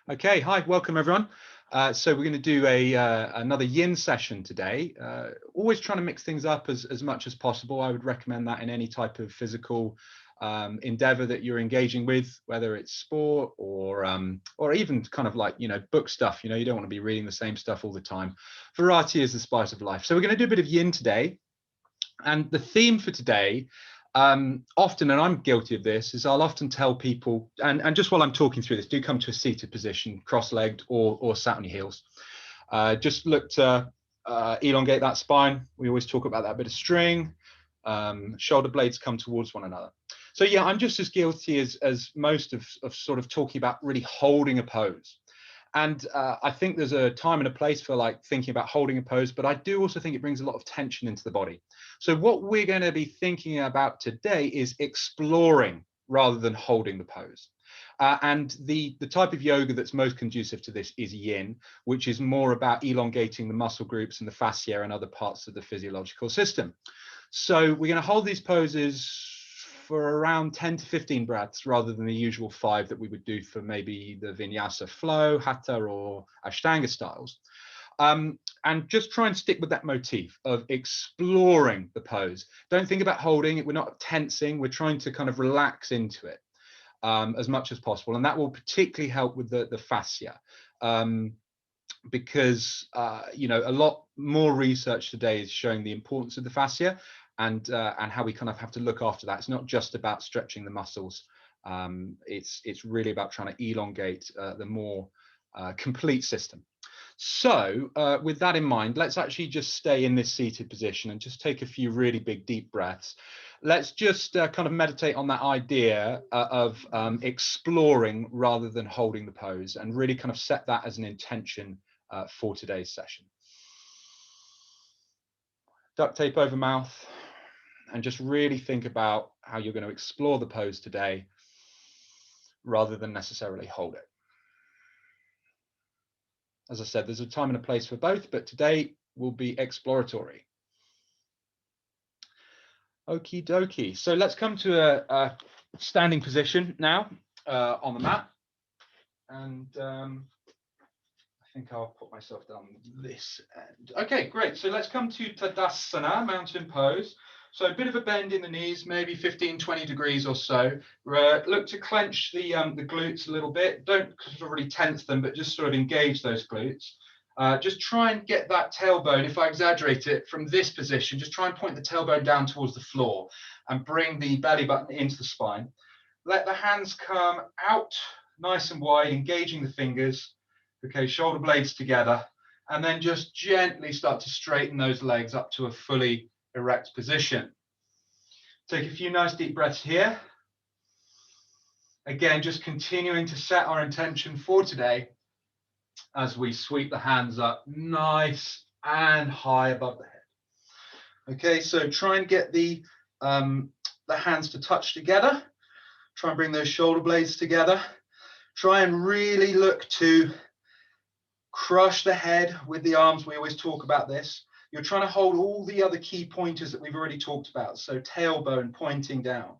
Okay, hi, welcome everyone. So we're going to do another yin session today. Always trying to mix things up as much as possible. I would recommend that in any type of physical endeavor that you're engaging with, whether it's sport or even kind of like, book stuff. You don't want to be reading the same stuff all the time. Variety is the spice of life. So we're going to do a bit of yin today. And the theme for today, often, and I'm guilty of this, is I'll often tell people, and just while I'm talking through this, do come to a seated position, cross-legged or sat on your heels. Just look to elongate that spine. We always talk about that bit of string. Shoulder blades come towards one another. So yeah, I'm just as guilty as most of sort of talking about really holding a pose. And I think there's a time and a place for like thinking about holding a pose, but I do also think it brings a lot of tension into the body. So what we're going to be thinking about today is exploring rather than holding the pose. And the type of yoga that's most conducive to this is yin, which is more about elongating the muscle groups and the fascia and other parts of the physiological system. So we're going to hold these poses for around 10 to 15 breaths rather than the usual 5 that we would do for maybe the vinyasa flow, hatha or ashtanga styles. And just try and stick with that motif of exploring the pose. Don't think about holding it. We're not tensing. We're trying to kind of relax into it as much as possible. And that will particularly help with the fascia. Because a lot more research today is showing the importance of the fascia and how we kind of have to look after that. It's not just about stretching the muscles. It's really about trying to elongate the more complete system. So with that in mind, let's actually just stay in this seated position and just take a few really big deep breaths. Let's just kind of meditate on that idea of exploring rather than holding the pose, and really kind of set that as an intention for today's session. Duct tape over mouth, and just really think about how you're going to explore the pose today rather than necessarily hold it. As I said, there's a time and a place for both, but today will be exploratory. Okie dokie. So let's come to a standing position now on the mat. And I think I'll put myself down this end. Okay, great. So let's come to Tadasana, mountain pose. So a bit of a bend in the knees, maybe 15, 20 degrees or so. Look to clench the glutes a little bit. Don't sort of really tense them, but just sort of engage those glutes. Just try and get that tailbone, if I exaggerate it from this position, just try and point the tailbone down towards the floor and bring the belly button into the spine. Let the hands come out nice and wide, engaging the fingers. Okay, shoulder blades together, and then just gently start to straighten those legs up to a fully erect position. Take a few nice deep breaths here. Again, just continuing to set our intention for today as we sweep the hands up nice and high above the head. Okay, so try and get the hands to touch together. Try and bring those shoulder blades together. Try and really look to crush the head with the arms. We always talk about this. You're trying to hold all the other key pointers that we've already talked about. So tailbone pointing down,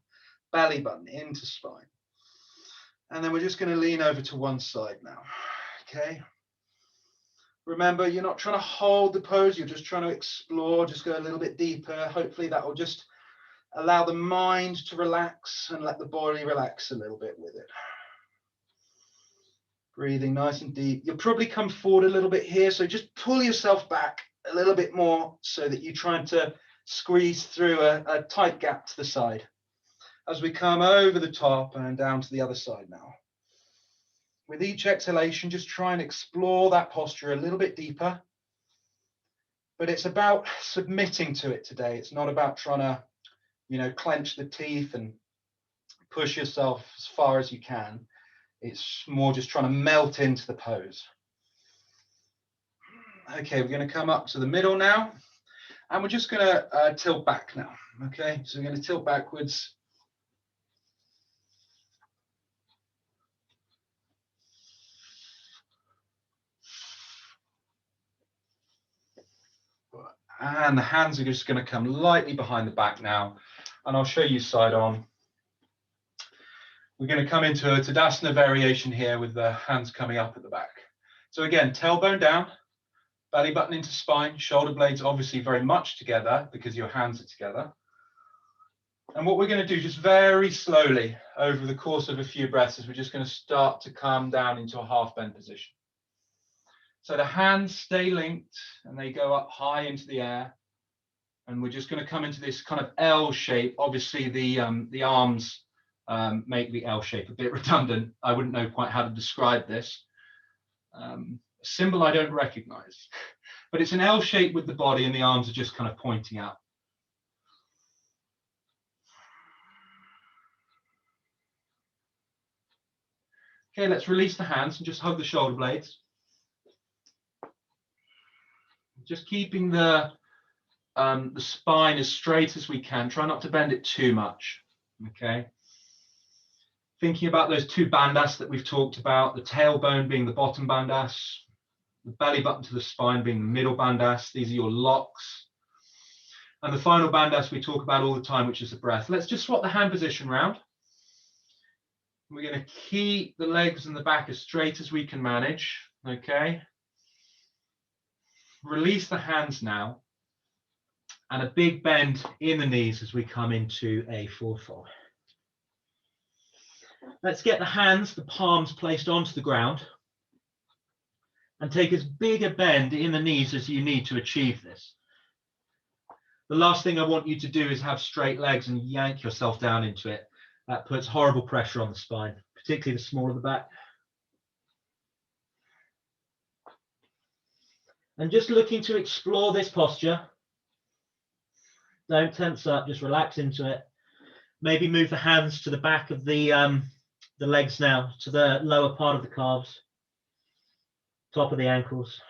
belly button into spine. And then we're just going to lean over to one side now. Okay. Remember, you're not trying to hold the pose. You're just trying to explore, just go a little bit deeper. Hopefully that will just allow the mind to relax and let the body relax a little bit with it. Breathing nice and deep. You'll probably come forward a little bit here. So just pull yourself back a little bit more so that you're trying to squeeze through a tight gap to the side. As we come over the top and down to the other side now. With each exhalation, just try and explore that posture a little bit deeper. But it's about submitting to it today. It's not about trying to, clench the teeth and push yourself as far as you can. It's more just trying to melt into the pose. Okay, we're going to come up to the middle now. And we're just going to tilt back now. Okay, so we're going to tilt backwards. And the hands are just going to come lightly behind the back now. And I'll show you side on. We're going to come into a Tadasana variation here with the hands coming up at the back. So again, tailbone down, belly button into spine, shoulder blades obviously very much together because your hands are together. And what we're going to do just very slowly over the course of a few breaths is we're just going to start to come down into a half bend position. So the hands stay linked and they go up high into the air. And we're just going to come into this kind of L shape. Obviously the arms make the L shape a bit redundant. I wouldn't know quite how to describe this. A symbol I don't recognize, but it's an L shape with the body and the arms are just kind of pointing out. Okay, let's release the hands and just hug the shoulder blades. Just keeping the spine as straight as we can. Try not to bend it too much. Okay. Thinking about those two bandhas that we've talked about, the tailbone being the bottom bandhas, the belly button to the spine being the middle bandhas. These are your locks. And the final bandhas we talk about all the time, which is the breath. Let's just swap the hand position round. We're going to keep the legs and the back as straight as we can manage. Okay. Release the hands now. And a big bend in the knees as we come into a forward fold. Let's get the hands, the palms placed onto the ground. And take as big a bend in the knees as you need to achieve this. The last thing I want you to do is have straight legs and yank yourself down into it. That puts horrible pressure on the spine, particularly the small of the back. And just looking to explore this posture. Don't tense up, just relax into it. Maybe move the hands to the back of the legs now, to the lower part of the calves, top of the ankles.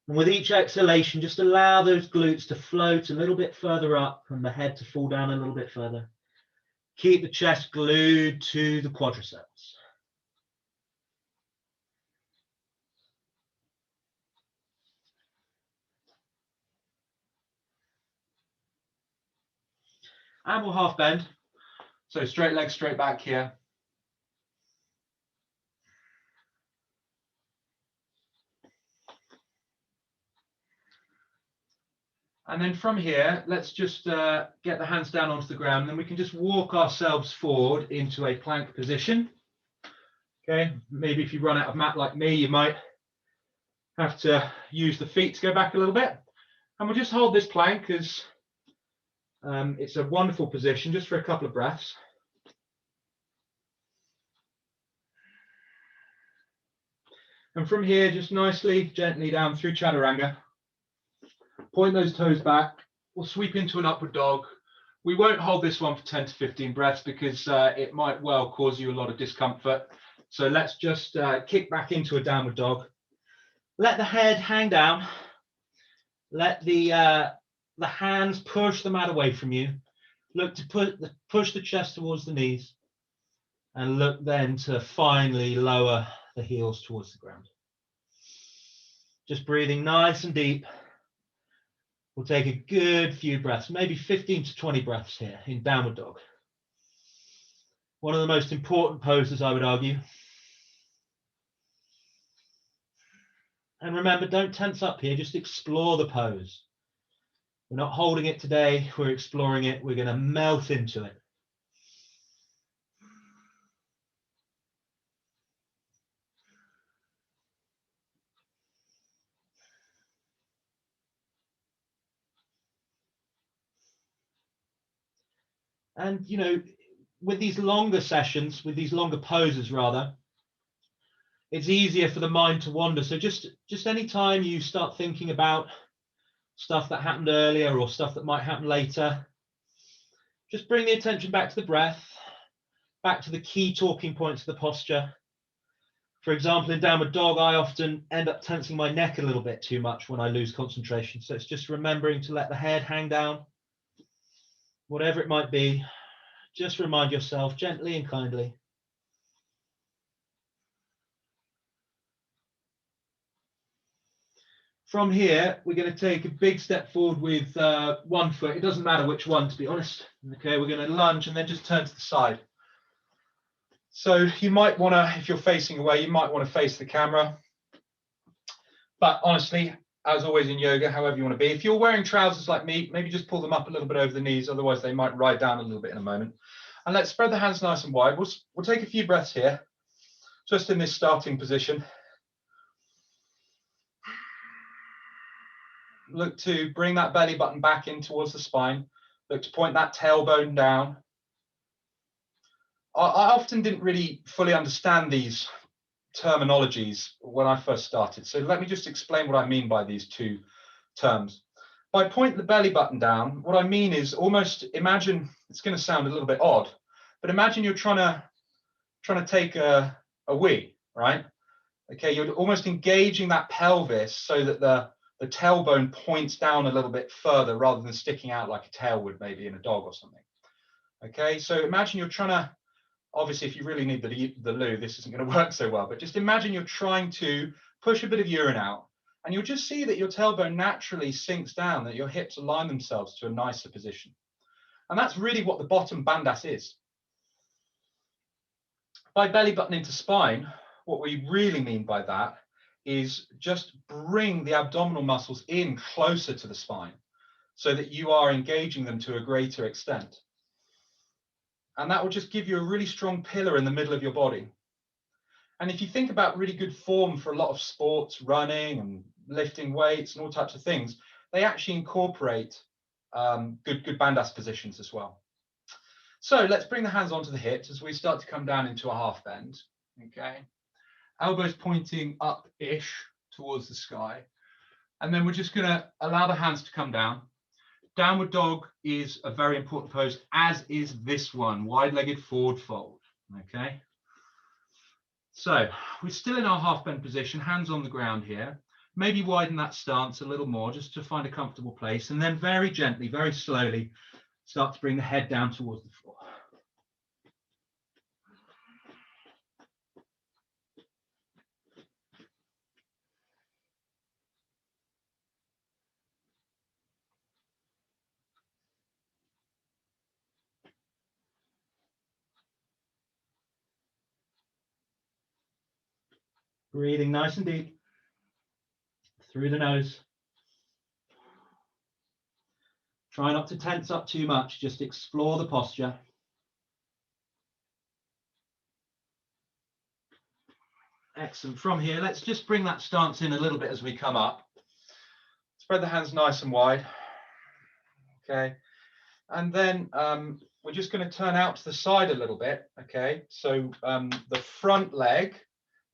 And with each exhalation, just allow those glutes to float a little bit further up and the head to fall down a little bit further. Keep the chest glued to the quadriceps. And we'll half bend. So straight legs, straight back here. And then from here, let's just get the hands down onto the ground. And then we can just walk ourselves forward into a plank position. Okay, maybe if you run out of mat like me, you might have to use the feet to go back a little bit. And we'll just hold this plank as it's a wonderful position just for a couple of breaths. And from here, just nicely, gently down through Chaturanga. Point those toes back. We'll sweep into an upward dog. We won't hold this one for 10 to 15 breaths because it might well cause you a lot of discomfort. So let's just kick back into a downward dog. Let the head hang down. Let the hands push the mat away from you. Look to push the chest towards the knees. And look then to finally lower the heels towards the ground. Just breathing nice and deep. We'll take a good few breaths, maybe 15 to 20 breaths here in downward dog. One of the most important poses, I would argue. And remember, don't tense up here, just explore the pose. We're not holding it today, we're exploring it, we're going to melt into it. And, you know, with these longer sessions, with these longer poses rather, it's easier for the mind to wander. So just any time you start thinking about stuff that happened earlier or stuff that might happen later, just bring the attention back to the breath, back to the key talking points of the posture. For example, in downward dog, I often end up tensing my neck a little bit too much when I lose concentration. So it's just remembering to let the head hang down. Whatever it might be, just remind yourself gently and kindly. From here, we're going to take a big step forward with one foot. It doesn't matter which one, to be honest. Okay, we're going to lunge and then just turn to the side. So you might want to, if you're facing away, you might want to face the camera. But honestly, as always in yoga, however you want to be, if you're wearing trousers like me, maybe just pull them up a little bit over the knees, otherwise they might ride down a little bit in a moment. And let's spread the hands nice and wide. We'll take a few breaths here, just in this starting position. Look to bring that belly button back in towards the spine. Look to point that tailbone down. I often didn't really fully understand these terminologies when I first started. So let me just explain what I mean by these two terms. By point the belly button down, what I mean is almost imagine, it's going to sound a little bit odd, but imagine you're trying to take a wee, right? Okay, you're almost engaging that pelvis so that the tailbone points down a little bit further rather than sticking out like a tail would maybe in a dog or something. Okay, so imagine you're trying to, obviously, if you really need the loo, this isn't going to work so well, but just imagine you're trying to push a bit of urine out, and you'll just see that your tailbone naturally sinks down, that your hips align themselves to a nicer position. And that's really what the bottom bandhas is. By belly button into spine, what we really mean by that is just bring the abdominal muscles in closer to the spine so that you are engaging them to a greater extent. And that will just give you a really strong pillar in the middle of your body. And if you think about really good form for a lot of sports, running and lifting weights and all types of things, they actually incorporate good bandhas positions as well. So let's bring the hands onto the hips as we start to come down into a half bend. Okay, elbows pointing up-ish towards the sky. And then we're just going to allow the hands to come down. Downward dog is a very important pose, as is this one, wide-legged forward fold. Okay. So we're still in our half bend position, hands on the ground here. Maybe widen that stance a little more just to find a comfortable place. And then very gently, very slowly, start to bring the head down towards the floor. Breathing nice and deep through the nose. Try not to tense up too much, just explore the posture. Excellent. From here, let's just bring that stance in a little bit as we come up. Spread the hands nice and wide. Okay. And then we're just going to turn out to the side a little bit. Okay. So the front leg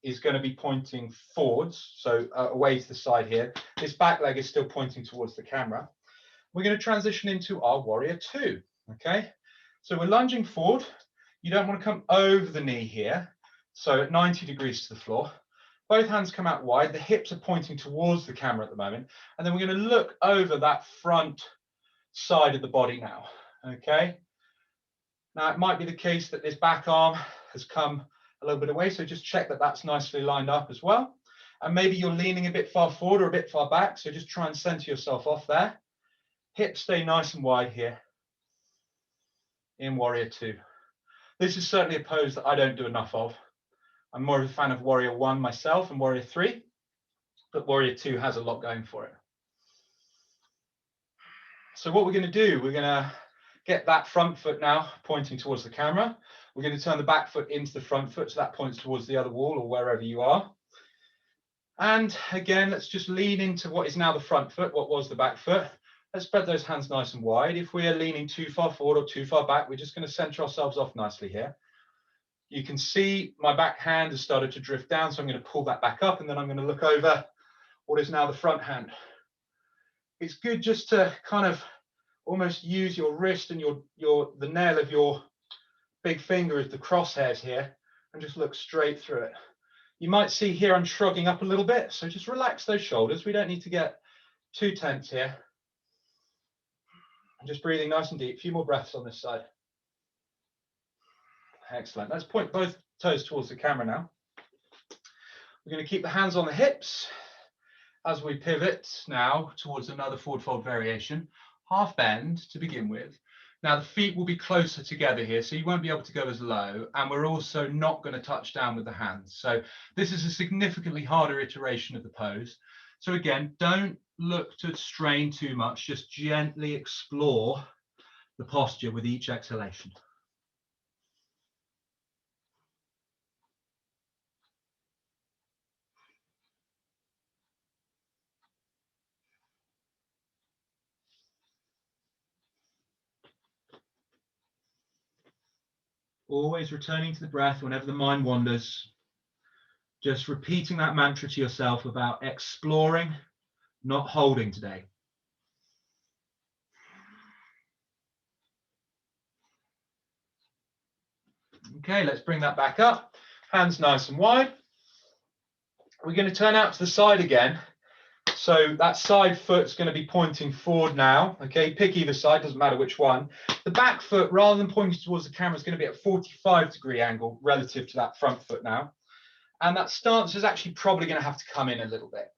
is going to be pointing forwards, so away to the side here. This back leg is still pointing towards the camera. We're going to transition into our warrior two. Okay. So we're lunging forward. You don't want to come over the knee here. So at 90 degrees to the floor, both hands come out wide. The hips are pointing towards the camera at the moment. And then we're going to look over that front side of the body now. Okay. Now it might be the case that this back arm has come a little bit away. So just check that that's nicely lined up as well. And maybe you're leaning a bit far forward or a bit far back. So just try and center yourself off there. Hips stay nice and wide here in warrior two. This is certainly a pose that I don't do enough of. I'm more of a fan of warrior one myself and warrior three, but warrior two has a lot going for it. So what we're going to do, we're going to get that front foot now pointing towards the camera. We're going to turn the back foot into the front foot, so that points towards the other wall or wherever you are. And again, let's just lean into what is now the front foot, what was the back foot. Let's spread those hands nice and wide. If we are leaning too far forward or too far back, we're just going to center ourselves off nicely here. You can see my back hand has started to drift down, so I'm going to pull that back up, and then I'm going to look over what is now the front hand. It's good just to kind of almost use your wrist and the nail of your big finger as the crosshairs here, and just look straight through it. You might see here I'm shrugging up a little bit, so just relax those shoulders. We don't need to get too tense here. I'm just breathing nice and deep. A few more breaths on this side. Excellent. Let's point both toes towards the camera now. We're going to keep the hands on the hips as we pivot now towards another forward fold variation. Half bend to begin with. Now the feet will be closer together here, so you won't be able to go as low, and we're also not going to touch down with the hands. So this is a significantly harder iteration of the pose. So again, don't look to strain too much, just gently explore the posture with each exhalation. Always returning to the breath whenever the mind wanders. Just repeating that mantra to yourself about exploring, not holding today. Okay, let's bring that back up. Hands nice and wide. We're going to turn out to the side again. So that side foot's going to be pointing forward now. Okay, pick either side, doesn't matter which one. The back foot, rather than pointing towards the camera, is going to be at a 45-degree angle relative to that front foot now. And that stance is actually probably going to have to come in a little bit.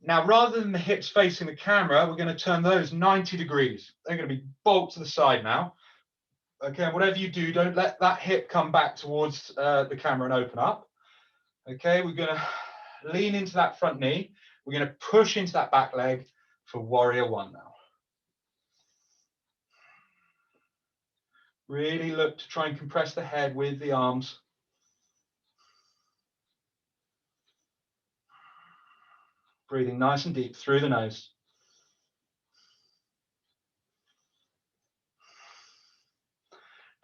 Now, rather than the hips facing the camera, we're going to turn those 90 degrees. They're going to be bolt to the side now. Okay, and whatever you do, don't let that hip come back towards the camera and open up. Okay, we're going to lean into that front knee. We're going to push into that back leg for warrior one now. Really look to try and compress the head with the arms. Breathing nice and deep through the nose.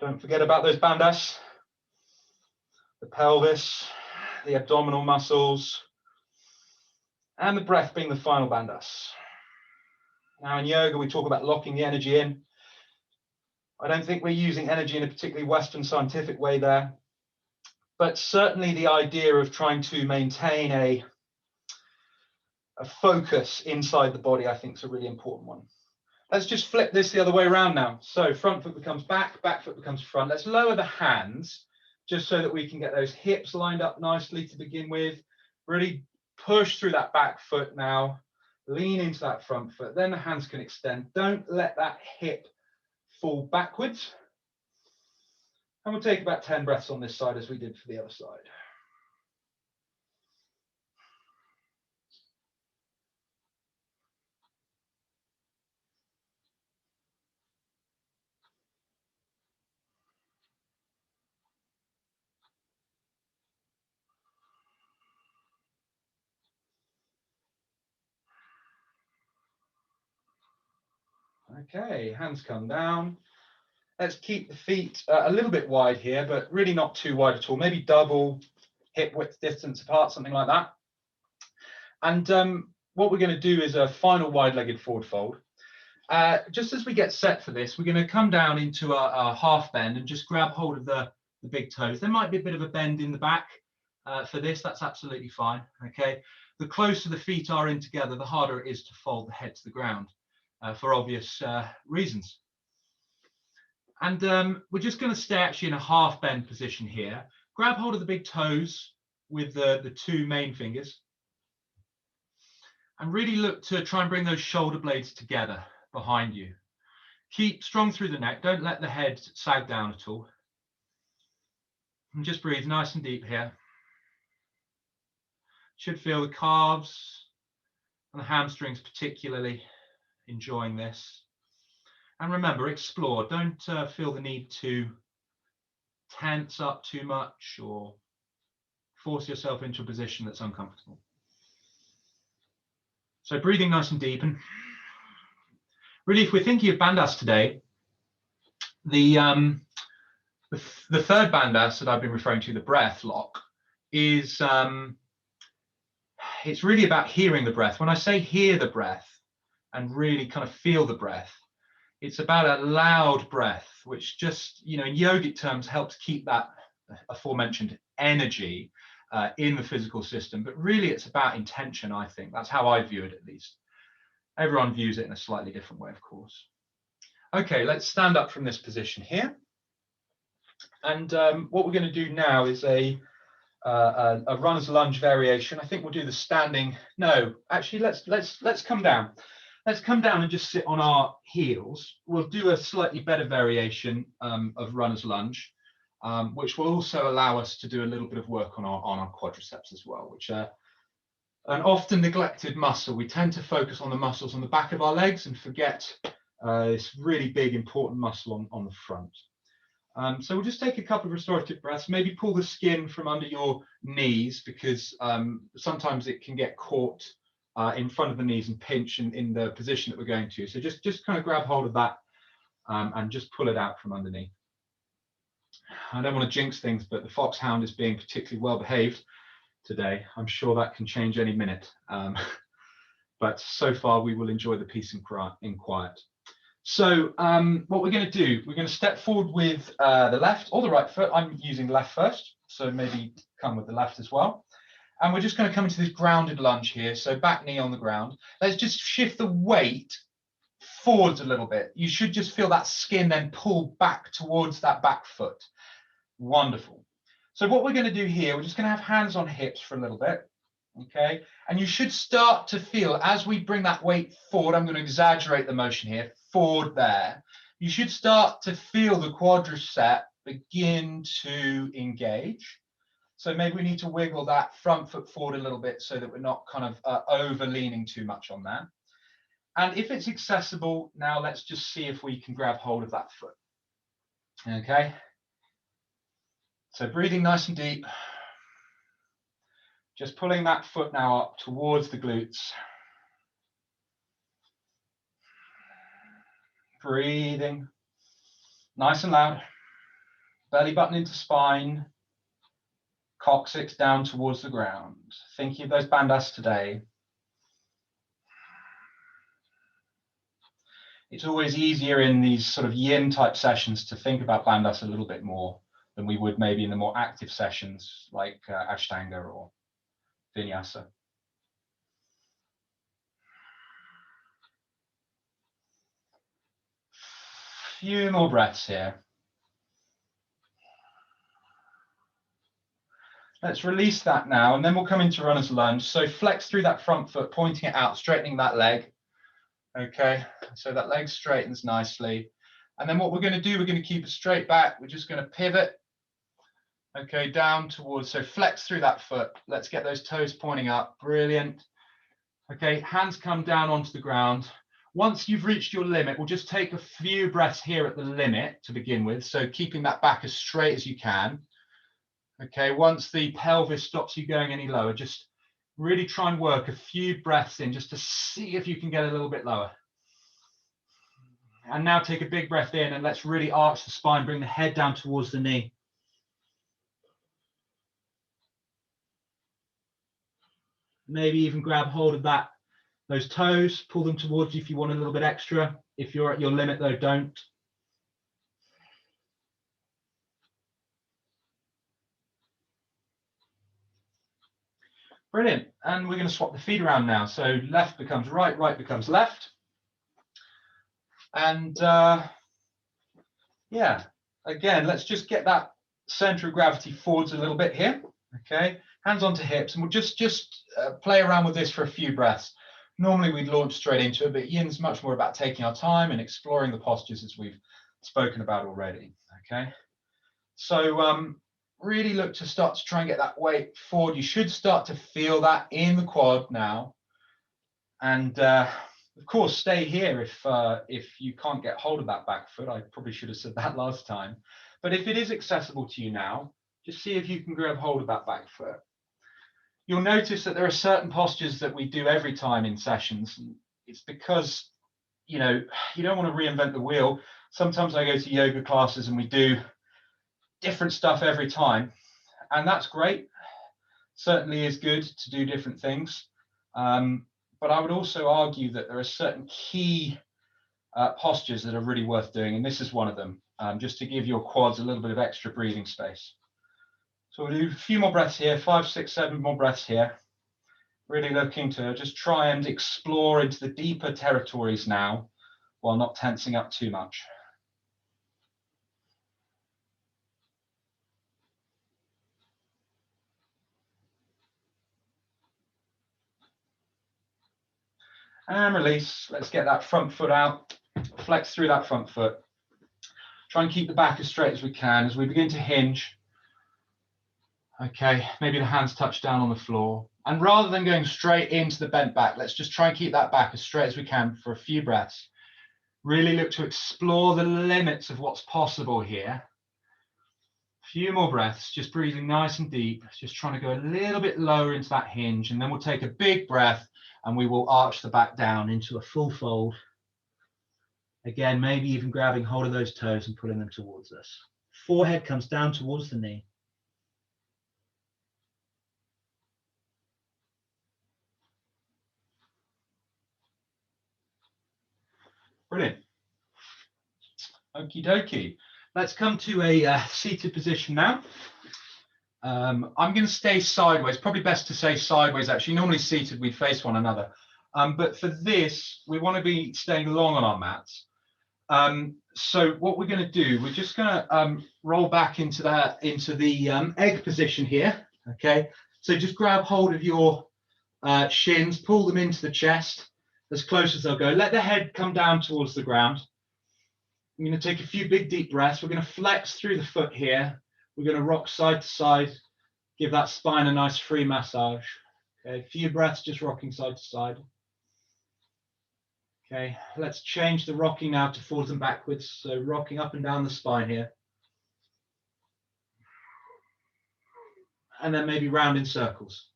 Don't forget about those bandhas, the pelvis, the abdominal muscles, and the breath being the final bandhas. Now in yoga, we talk about locking the energy in. I don't think we're using energy in a particularly Western scientific way there, but certainly the idea of trying to maintain a focus inside the body, I think, is a really important one. Let's just flip this the other way around now. So front foot becomes back, back foot becomes front. Let's lower the hands just so that we can get those hips lined up nicely to begin with. Really push through that back foot now. Lean into that front foot. Then the hands can extend. Don't let that hip fall backwards. And we'll take about 10 breaths on this side as we did for the other side. Okay, hands come down. Let's keep the feet a little bit wide here, but really not too wide at all. Maybe double hip width distance apart, something like that. And what we're going to do is a final wide-legged forward fold. Just as we get set for this, we're going to come down into our half bend and just grab hold of the big toes. There might be a bit of a bend in the back for this. That's absolutely fine. Okay. The closer the feet are in together, the harder it is to fold the head to the ground for obvious reasons. And we're just going to stay actually in a half bend position here. Grab hold of the big toes with the two main fingers. And really look to try and bring those shoulder blades together behind you. Keep strong through the neck. Don't let the head sag down at all. And just breathe nice and deep here. Should feel the calves and the hamstrings particularly enjoying this. And remember, explore. Don't feel the need to tense up too much or force yourself into a position that's uncomfortable. So breathing nice and deep. And really, if we're thinking of bandhas today, the third bandhas that I've been referring to, the breath lock, is it's really about hearing the breath. When I say hear the breath and really kind of feel the breath, it's about a loud breath, which just, in yogic terms, helps keep that aforementioned energy in the physical system. But really, it's about intention, I think. That's how I view it, at least. Everyone views it in a slightly different way, of course. Okay, let's stand up from this position here. And what we're going to do now is a runner's lunge variation. I think we'll do the standing. No, actually, let's come down. Let's come down and just sit on our heels. We'll do a slightly better variation of runner's lunge, which will also allow us to do a little bit of work on our quadriceps as well, which are an often neglected muscle. We tend to focus on the muscles on the back of our legs and forget this really big, important muscle on the front. So we'll just take a couple of restorative breaths, maybe pull the skin from under your knees, because sometimes it can get caught in front of the knees and pinch in the position that we're going to. So just kind of grab hold of that and just pull it out from underneath. I don't want to jinx things, but the foxhound is being particularly well behaved today. I'm sure that can change any minute. But so far we will enjoy the peace and quiet. So what we're going to do, we're going to step forward with the left or the right foot. I'm using left first, so maybe come with the left as well. And we're just going to come into this grounded lunge here. So back knee on the ground. Let's just shift the weight forwards a little bit. You should just feel that skin then pull back towards that back foot. Wonderful. So what we're going to do here, we're just going to have hands on hips for a little bit. Okay. And you should start to feel, as we bring that weight forward, I'm going to exaggerate the motion here, forward there. You should start to feel the quadricep begin to engage. So maybe we need to wiggle that front foot forward a little bit so that we're not kind of over leaning too much on that. And if it's accessible, now let's just see if we can grab hold of that foot. Okay. So breathing nice and deep. Just pulling that foot now up towards the glutes. Breathing nice and loud. Belly button into spine. Coccyx down towards the ground. Thinking of those bandhas today. It's always easier in these sort of yin type sessions to think about bandhas a little bit more than we would maybe in the more active sessions like Ashtanga or Vinyasa. Few more breaths here. Let's release that now, and then we'll come into runner's lunge. So flex through that front foot, pointing it out, straightening that leg. Okay, so that leg straightens nicely. And then what we're going to do, we're going to keep it straight back. We're just going to pivot. Okay, down towards, so flex through that foot. Let's get those toes pointing up. Brilliant. Okay, hands come down onto the ground. Once you've reached your limit, we'll just take a few breaths here at the limit to begin with. So keeping that back as straight as you can. Okay, once the pelvis stops you going any lower, just really try and work a few breaths in just to see if you can get a little bit lower. And now take a big breath in and let's really arch the spine, bring the head down towards the knee. Maybe even grab hold of those toes, pull them towards you if you want a little bit extra. If you're at your limit though, don't. Brilliant. And we're going to swap the feet around now. So left becomes right, right becomes left. And yeah, again, let's just get that center of gravity forwards a little bit here. Okay, hands onto hips, and we'll just play around with this for a few breaths. Normally we'd launch straight into it, but yin's much more about taking our time and exploring the postures as we've spoken about already. Okay, so really look to start to try and get that weight forward. You should start to feel that in the quad now. And of course, stay here if you can't get hold of that back foot. I probably should have said that last time. But if it is accessible to you now, just see if you can grab hold of that back foot. You'll notice that there are certain postures that we do every time in sessions. It's because, you know, you don't want to reinvent the wheel. Sometimes I go to yoga classes and we do different stuff every time. And that's great. Certainly is good to do different things. But I would also argue that there are certain key postures that are really worth doing. And this is one of them, just to give your quads a little bit of extra breathing space. So we'll do a few more breaths here, 5, 6, 7 more breaths here. Really looking to just try and explore into the deeper territories now while not tensing up too much. And release. Let's get that front foot out. Flex through that front foot. Try and keep the back as straight as we can as we begin to hinge. Okay, maybe the hands touch down on the floor. And rather than going straight into the bent back, let's just try and keep that back as straight as we can for a few breaths. Really look to explore the limits of what's possible here. A few more breaths, just breathing nice and deep, just trying to go a little bit lower into that hinge, and then we'll take a big breath and we will arch the back down into a full fold. Again, maybe even grabbing hold of those toes and pulling them towards us. Forehead comes down towards the knee. Brilliant. Okie dokie. Let's come to a seated position now. I'm going to stay sideways. Probably best to say sideways, actually. Normally seated, we face one another. But for this, we want to be staying long on our mats. So what we're going to do, we're just going to roll back into the egg position here. Okay. So just grab hold of your shins, pull them into the chest as close as they'll go. Let the head come down towards the ground. I'm going to take a few big deep breaths. We're going to flex through the foot here. We're going to rock side to side, give that spine a nice free massage. Okay, a few breaths just rocking side to side. Okay, let's change the rocking now to forwards and backwards. So rocking up and down the spine here. And then maybe round in circles.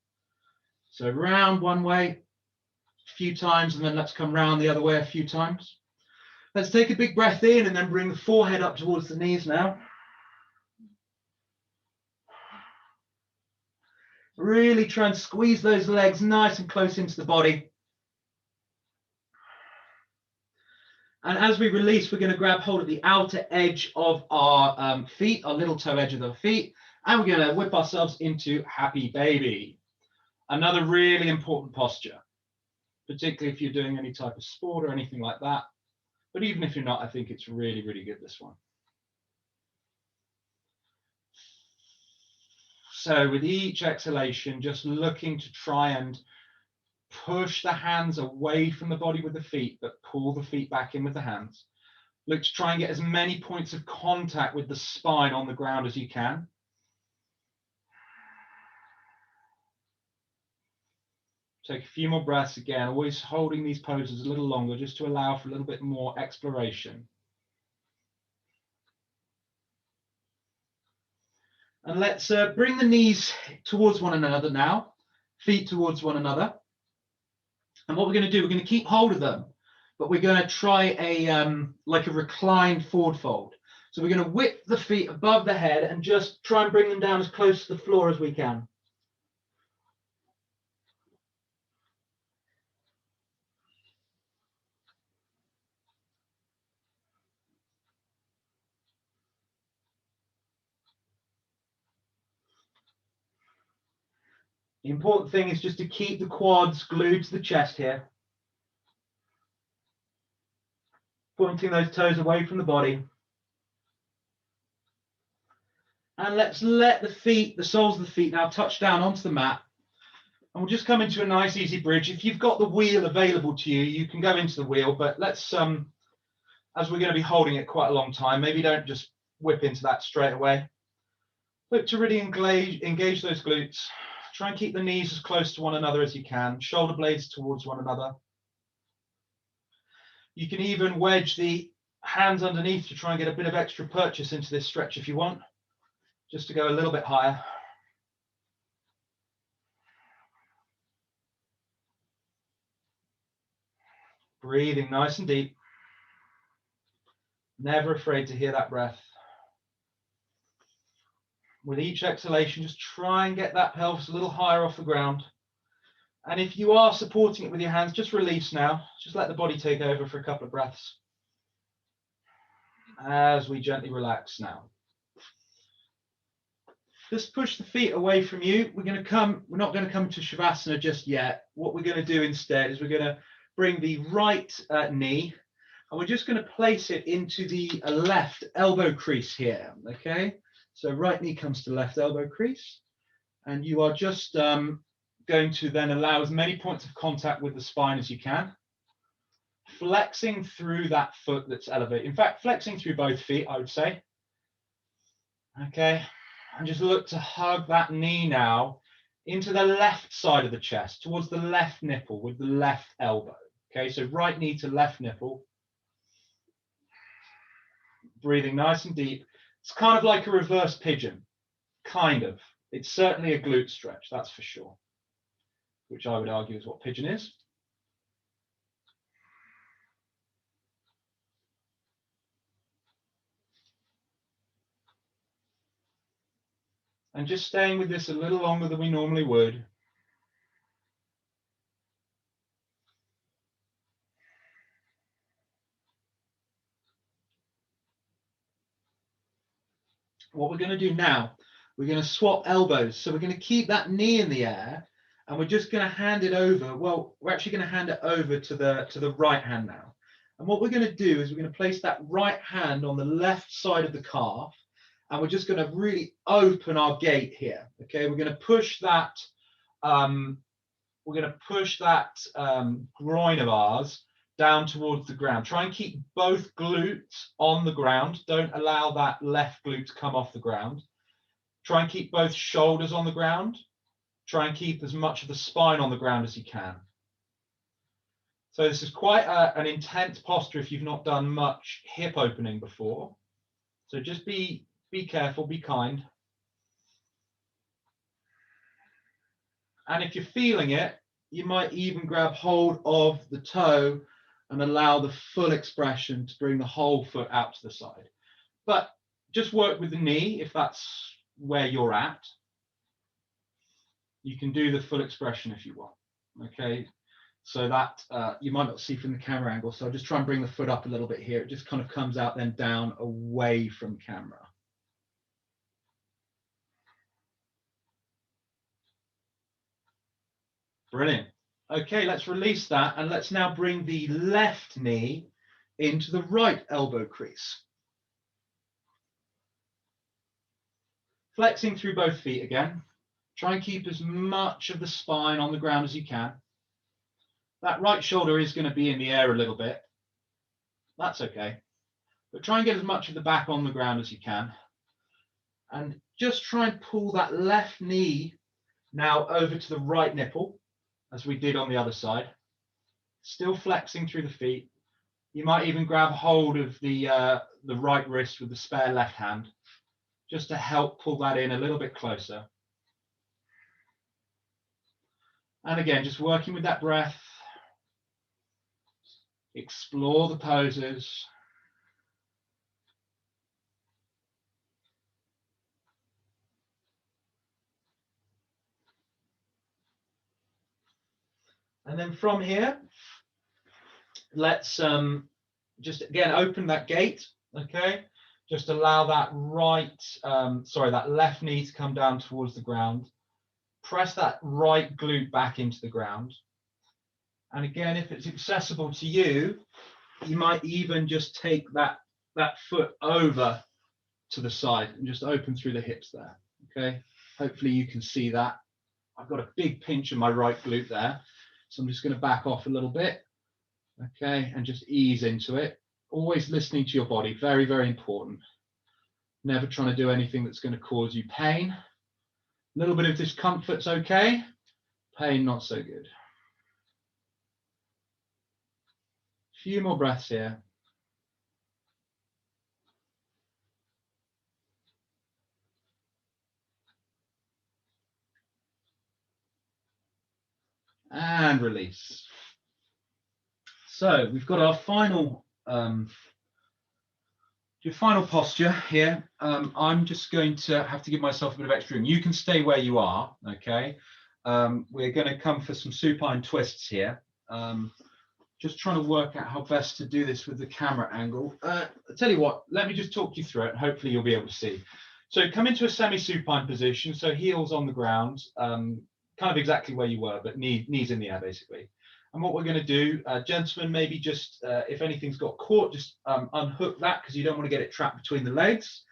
So round one way a few times, and then let's come round the other way a few times. Let's take a big breath in and then bring the forehead up towards the knees now. Really try and squeeze those legs nice and close into the body. And as we release, we're going to grab hold of the outer edge of our feet, our little toe edge of the feet, and we're going to whip ourselves into happy baby. Another really important posture, particularly if you're doing any type of sport or anything like that. But even if you're not, I think it's really, really good, this one. So with each exhalation, just looking to try and push the hands away from the body with the feet, but pull the feet back in with the hands. Look to try and get as many points of contact with the spine on the ground as you can. Take a few more breaths again, always holding these poses a little longer just to allow for a little bit more exploration. And let's bring the knees towards one another now, feet towards one another. And what we're going to do, we're going to keep hold of them, but we're going to try like a reclined forward fold. So we're going to whip the feet above the head and just try and bring them down as close to the floor as we can. The important thing is just to keep the quads glued to the chest here. Pointing those toes away from the body. And let's let the feet, the soles of the feet now touch down onto the mat. And we'll just come into a nice easy bridge. If you've got the wheel available to you, you can go into the wheel, but let's, as we're going to be holding it quite a long time, maybe don't just whip into that straight away. Look to really engage those glutes. Try and keep the knees as close to one another as you can, shoulder blades towards one another. You can even wedge the hands underneath to try and get a bit of extra purchase into this stretch if you want, just to go a little bit higher. Breathing nice and deep. Never afraid to hear that breath. With each exhalation, just try and get that pelvis a little higher off the ground. And if you are supporting it with your hands, just release now. Just let the body take over for a couple of breaths. As we gently relax now. Just push the feet away from you. We're not going to come to Shavasana just yet. What we're going to do instead is we're going to bring the right knee, and we're just going to place it into the left elbow crease here, okay? So right knee comes to left elbow crease, and you are just going to then allow as many points of contact with the spine as you can. flexing through that foot that's elevated. In fact, flexing through both feet, I would say. Okay, and just look to hug that knee now into the left side of the chest, towards the left nipple with the left elbow. Okay, so right knee to left nipple. Breathing nice and deep. It's kind of like a reverse pigeon, kind of. It's certainly a glute stretch, that's for sure, which I would argue is what pigeon is. And just staying with this a little longer than we normally would. What we're going to do now, we're going to swap elbows. So we're going to keep that knee in the air, and we're just going to hand it over. Well, we're actually going to hand it over to the right hand now. And what we're going to do is we're going to place that right hand on the left side of the calf, and we're just going to really open our gate here. Okay, we're going to push that. Groin of ours down towards the ground. Try and keep both glutes on the ground. Don't allow that left glute to come off the ground. Try and keep both shoulders on the ground. Try and keep as much of the spine on the ground as you can. So this is quite an intense posture if you've not done much hip opening before. So just be careful, be kind. And if you're feeling it, you might even grab hold of the toe and allow the full expression to bring the whole foot out to the side. But just work with the knee if that's where you're at. You can do the full expression if you want. Okay, so that you might not see from the camera angle. So I'll just try and bring the foot up a little bit here. It just kind of comes out then down away from camera. Brilliant. Okay, let's release that, and let's now bring the left knee into the right elbow crease. Flexing through both feet again. Try and keep as much of the spine on the ground as you can. That right shoulder is going to be in the air a little bit. That's okay. But try and get as much of the back on the ground as you can. And just try and pull that left knee now over to the right nipple, as we did on the other side. Still flexing through the feet. You might even grab hold of the right wrist with the spare left hand, just to help pull that in a little bit closer. And again, just working with that breath. Explore the poses. And then from here, let's just again open that gate. Okay, just allow that that left knee to come down towards the ground. Press that right glute back into the ground. And again, if it's accessible to you, you might even just take that foot over to the side and just open through the hips there. Okay, hopefully you can see that. I've got a big pinch in my right glute there. So I'm just going to back off a little bit, okay, and just ease into it. Always listening to your body, very, very important. Never trying to do anything that's going to cause you pain. A little bit of discomfort's okay, pain not so good. A few more breaths here. And release. So we've got our final posture here. I'm just going to have to give myself a bit of extra room. You can stay where you are, okay? We're going to come for some supine twists here. Just trying to work out how best to do this with the camera angle. I'll tell you what, let me just talk you through it. Hopefully you'll be able to see. So come into a semi-supine position, so heels on the ground, kind of exactly where you were, but knees in the air basically. And what we're going to do, gentlemen, maybe just if anything's got caught, just unhook that because you don't want to get it trapped between the legs.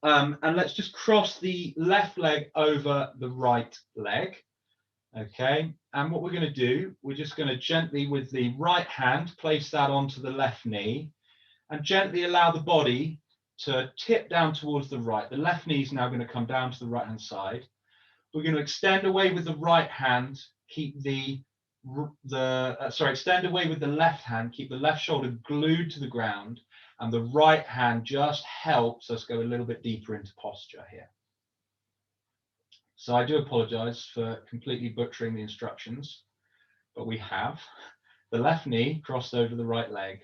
And let's just cross the left leg over the right leg. Okay, and what we're going to do, we're just going to gently with the right hand place that onto the left knee and gently allow the body to tip down towards the right. The left knee is now going to come down to the right hand side. We're going to extend away with the right hand, keep extend away with the left hand, keep the left shoulder glued to the ground, and the right hand just helps us go a little bit deeper into posture here. So I do apologize for completely butchering the instructions, but we have the left knee crossed over the right leg.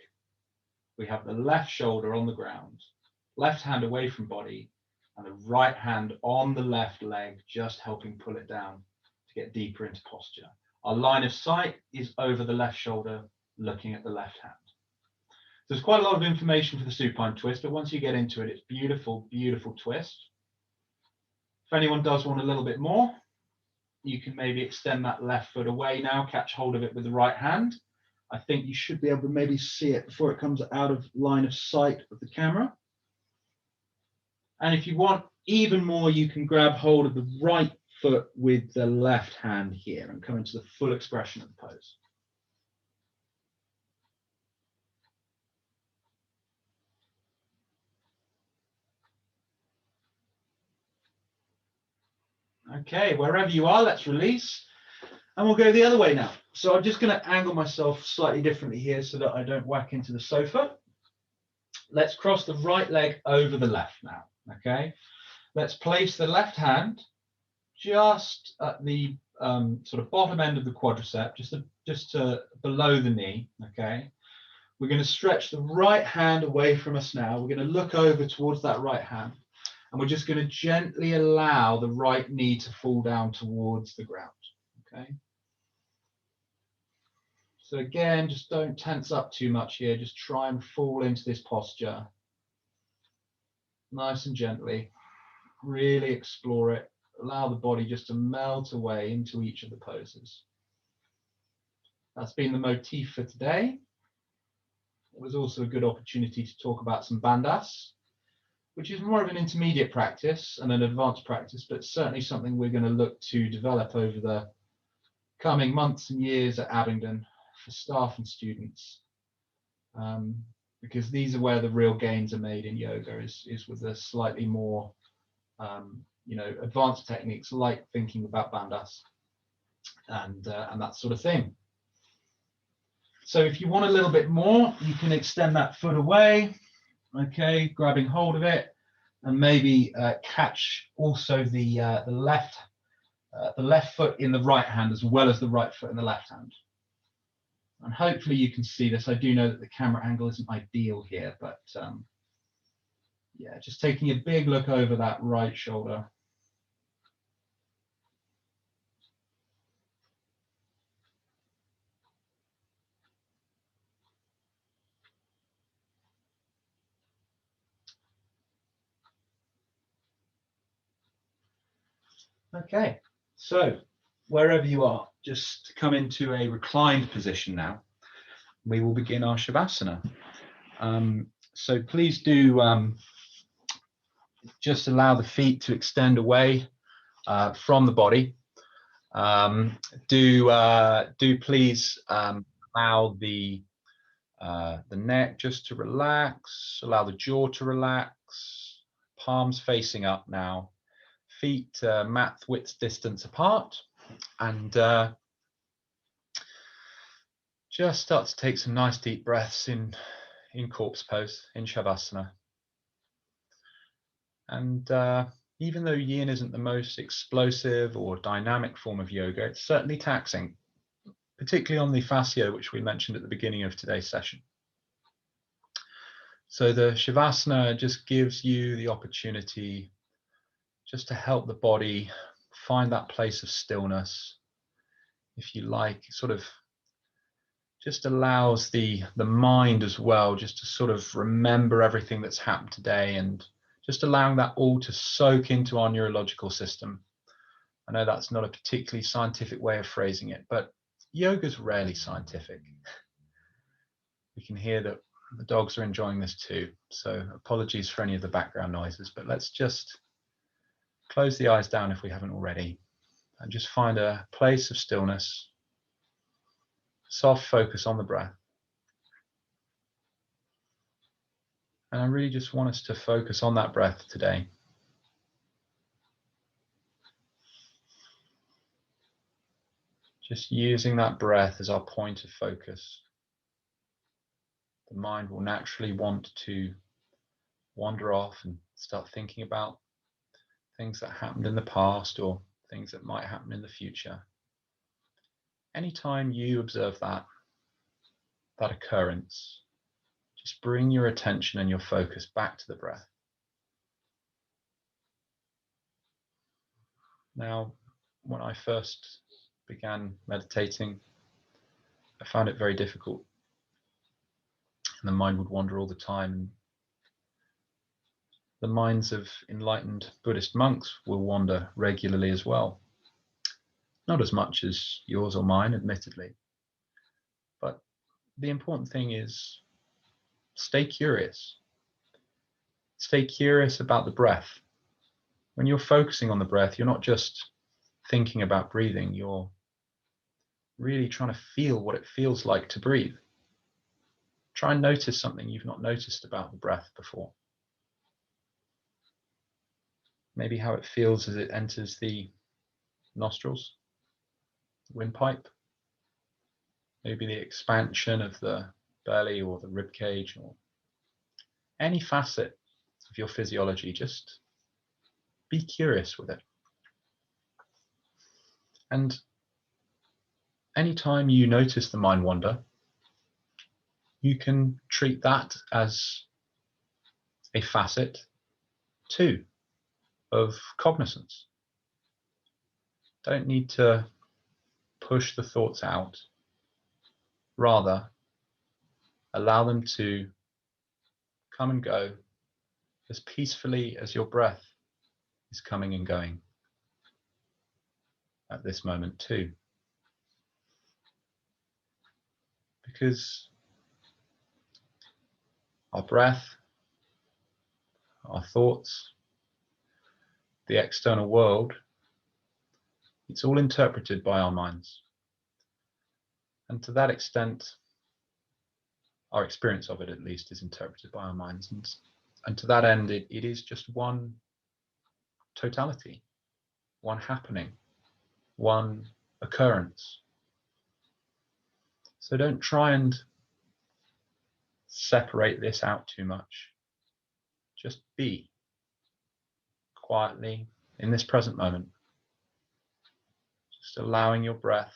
We have the left shoulder on the ground, left hand away from body, and the right hand on the left leg, just helping pull it down to get deeper into posture. Our line of sight is over the left shoulder, looking at the left hand. So there's quite a lot of information for the supine twist, but once you get into it, it's beautiful, beautiful twist. If anyone does want a little bit more, you can maybe extend that left foot away now, catch hold of it with the right hand. I think you should be able to maybe see it before it comes out of line of sight of the camera. And if you want even more, you can grab hold of the right foot with the left hand here and come into the full expression of the pose. Okay, wherever you are, let's release. And we'll go the other way now. So I'm just going to angle myself slightly differently here so that I don't whack into the sofa. Let's cross the right leg over the left now. Okay, let's place the left hand just at the sort of bottom end of the quadricep, just below the knee. Okay, we're going to stretch the right hand away from us now. We're going to look over towards that right hand, and we're just going to gently allow the right knee to fall down towards the ground. Okay. So again, just don't tense up too much here. Just try and fall into this posture. Nice and gently. Really explore it. Allow the body just to melt away into each of the poses. That's been the motif for today. It was also a good opportunity to talk about some bandhas, which is more of an intermediate practice and an advanced practice, but certainly something we're going to look to develop over the coming months and years at Abingdon for staff and students, because these are where the real gains are made in yoga, is with the slightly more advanced techniques like thinking about bandhas and that sort of thing. So if you want a little bit more, you can extend that foot away, okay, grabbing hold of it, and maybe catch also the left foot in the right hand as well as the right foot in the left hand. And hopefully you can see this. I do know that the camera angle isn't ideal here, but yeah, just taking a big look over that right shoulder. Okay, so wherever you are, just come into a reclined position now. We will begin our Shavasana. So please do just allow the feet to extend away from the body. Do please allow the neck just to relax, allow the jaw to relax, palms facing up now, feet mat width distance apart, and just start to take some nice deep breaths in corpse pose, in Shavasana. And even though yin isn't the most explosive or dynamic form of yoga, it's certainly taxing, particularly on the fascia, which we mentioned at the beginning of today's session. So the Shavasana just gives you the opportunity just to help the body find that place of stillness, if you like. Sort of just allows the mind as well just to sort of remember everything that's happened today, and just allowing that all to soak into our neurological system. I know that's not a particularly scientific way of phrasing it, but yoga's rarely scientific. We can hear that the dogs are enjoying this too, so apologies for any of the background noises, but let's just close the eyes down if we haven't already, And just find a place of stillness, soft focus on the breath. And I really just want us to focus on that breath today. Just using that breath as our point of focus. The mind will naturally want to wander off and start thinking about things that happened in the past or things that might happen in the future. Anytime you observe that occurrence, just bring your attention and your focus back to the breath. Now, when I first began meditating, I found it very difficult. And the mind would wander all the time. The minds of enlightened Buddhist monks will wander regularly as well. Not as much as yours or mine, admittedly. But the important thing is stay curious. Stay curious about the breath. When you're focusing on the breath, you're not just thinking about breathing, you're really trying to feel what it feels like to breathe. Try and notice something you've not noticed about the breath before. Maybe how it feels as it enters the nostrils, windpipe. Maybe the expansion of the belly or the rib cage, or any facet of your physiology. Just be curious with it. And anytime you notice the mind wander, you can treat that as a facet too of cognizance. Don't need to push the thoughts out. Rather, allow them to come and go as peacefully as your breath is coming and going at this moment too. Because our breath, our thoughts, the external world, it's all interpreted by our minds. And to that extent, our experience of it at least is interpreted by our minds. And to that end, it is just one totality, one happening, one occurrence. So don't try and separate this out too much. Just be quietly in this present moment, just allowing your breath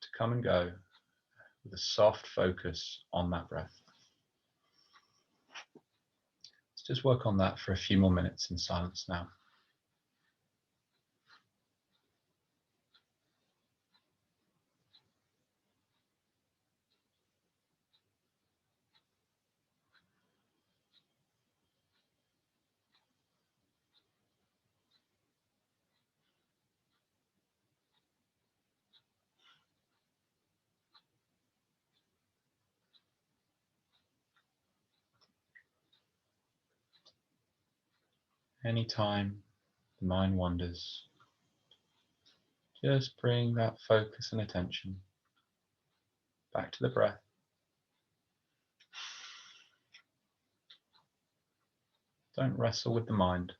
to come and go with a soft focus on that breath. Let's just work on that for a few more minutes in silence now. Anytime the mind wanders, just bring that focus and attention back to the breath. Don't wrestle with the mind.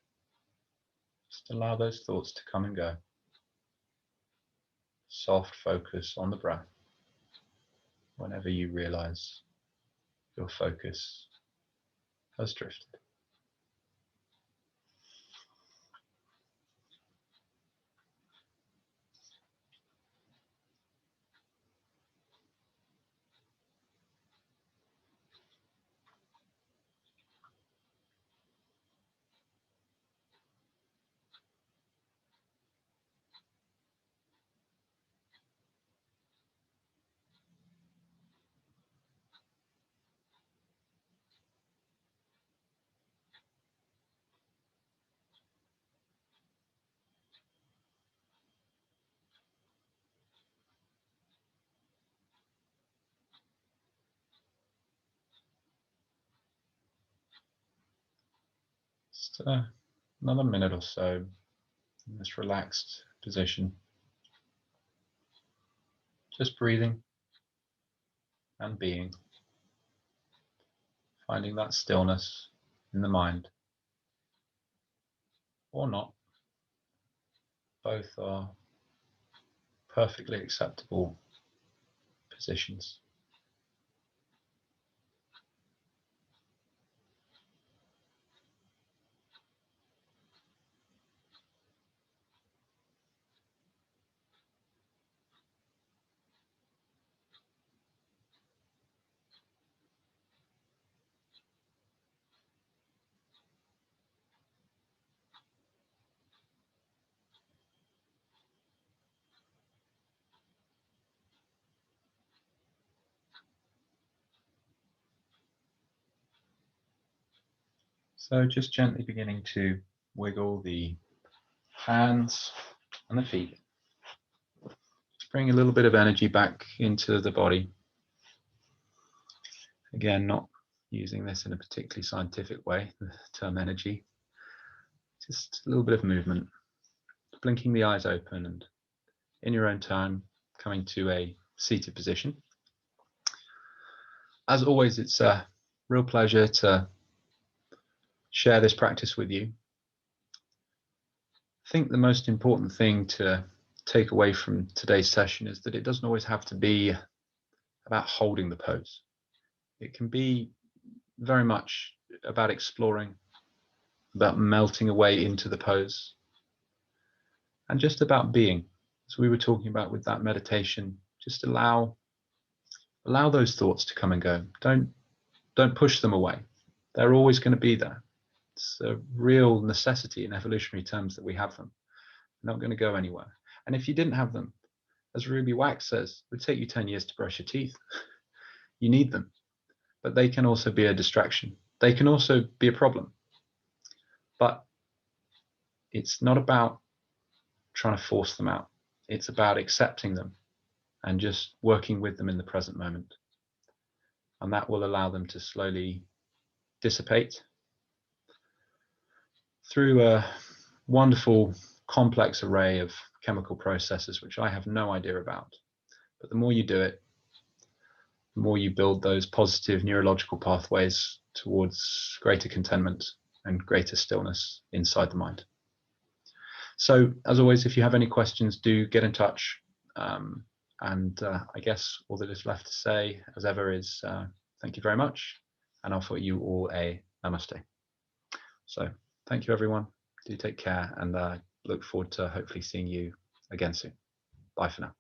Just allow those thoughts to come and go. Soft focus on the breath whenever you realize your focus has drifted. Just another minute or so in this relaxed position. Just breathing and being, finding that stillness in the mind, or not. Both are perfectly acceptable positions. So just gently beginning to wiggle the hands and the feet. Just bring a little bit of energy back into the body. Again, not using this in a particularly scientific way, the term energy. Just a little bit of movement. Blinking the eyes open and in your own time, coming to a seated position. As always, it's a real pleasure to share this practice with you. I think the most important thing to take away from today's session is that it doesn't always have to be about holding the pose. It can be very much about exploring, about melting away into the pose, and just about being. As we were talking about with that meditation, just allow those thoughts to come and go. Don't push them away. They're always going to be there. It's a real necessity in evolutionary terms that we have them. They're not going to go anywhere. And if you didn't have them, as Ruby Wax says, it would take you 10 years to brush your teeth. You need them, but they can also be a distraction. They can also be a problem. But it's not about trying to force them out. It's about accepting them and just working with them in the present moment. And that will allow them to slowly dissipate through a wonderful complex array of chemical processes, which I have no idea about. But the more you do it, the more you build those positive neurological pathways towards greater contentment and greater stillness inside the mind. So as always, if you have any questions, do get in touch. I guess all that is left to say, as ever, is thank you very much, and offer you all a namaste. So thank you, everyone. Do take care, and look forward to hopefully seeing you again soon. Bye for now.